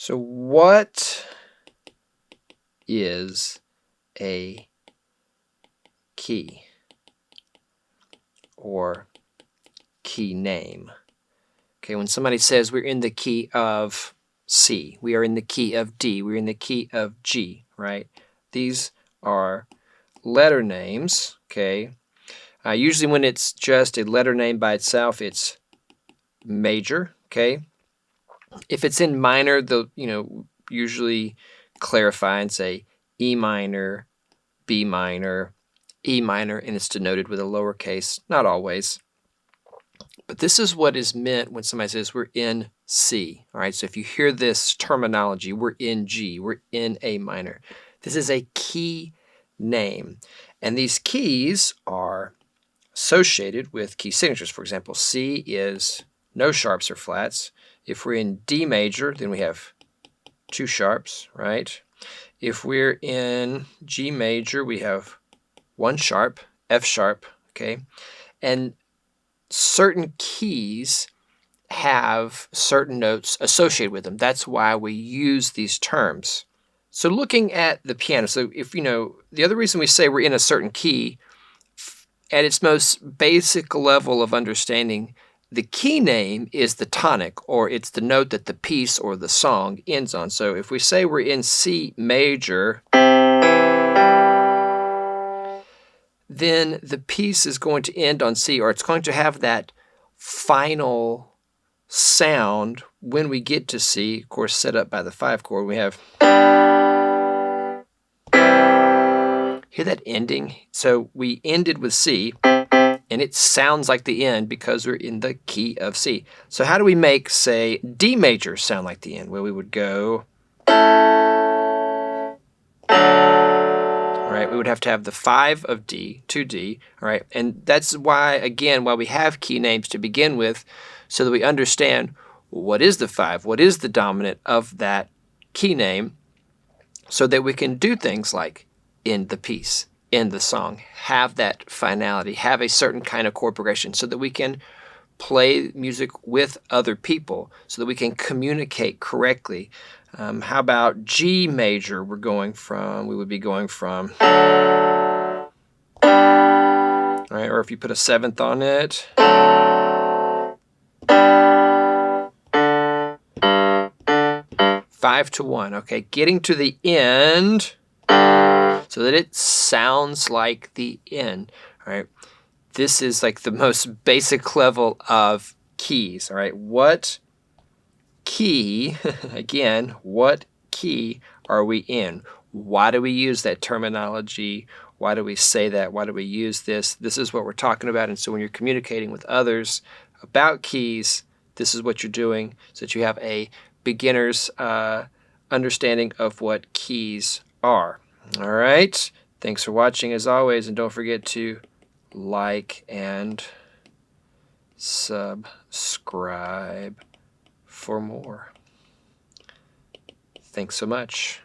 So what is a key or key name? Okay, when somebody says we're in the key of C, we are in the key of D, we're in the key of G, right? These are letter names, okay? Usually when it's just a letter name by itself, it's major, okay? If it's in minor, they'll, usually clarify and say E minor, B minor, E minor, and it's denoted with a lowercase, not always. But this is what is meant when somebody says we're in C, all right? So if you hear this terminology, we're in G, we're in A minor. This is a key name, and these keys are associated with key signatures. For example, C is no sharps or flats. If we're in D major, then we have 2 sharps, right? If we're in G major, we have 1 sharp, F sharp, okay? And certain keys have certain notes associated with them. That's why we use these terms. So looking at the piano, so if the other reason we say we're in a certain key, at its most basic level of understanding, the key name is the tonic, or it's the note that the piece or the song ends on. So if we say we're in C major, then the piece is going to end on C, or it's going to have that final sound when we get to C, of course set up by the 5 chord. We have, hear that ending? So we ended with C, and it sounds like the end because we're in the key of C. So how do we make, say, D major sound like the end? Well, we would go, all right, we would have to have the 5 of D to D, all right? And that's why, again, why we have key names to begin with, so that we understand what is the 5, what is the dominant of that key name, so that we can do things like end the piece, end the song, have that finality, have a certain kind of chord progression, so that we can play music with other people, so that we can communicate correctly. How about G major? We would be going from, all right, or if you put a 7th on it, 5 to 1, okay, getting to the end so that it sounds like the end, all right? This is like the most basic level of keys, all right? What key, again, what key are we in? Why do we use that terminology? Why do we say that? Why do we use this? This is what we're talking about. And so when you're communicating with others about keys, this is what you're doing so that you have a beginner's understanding of what keys are. All right. Thanks for watching as always. And don't forget to like and subscribe for more. Thanks so much.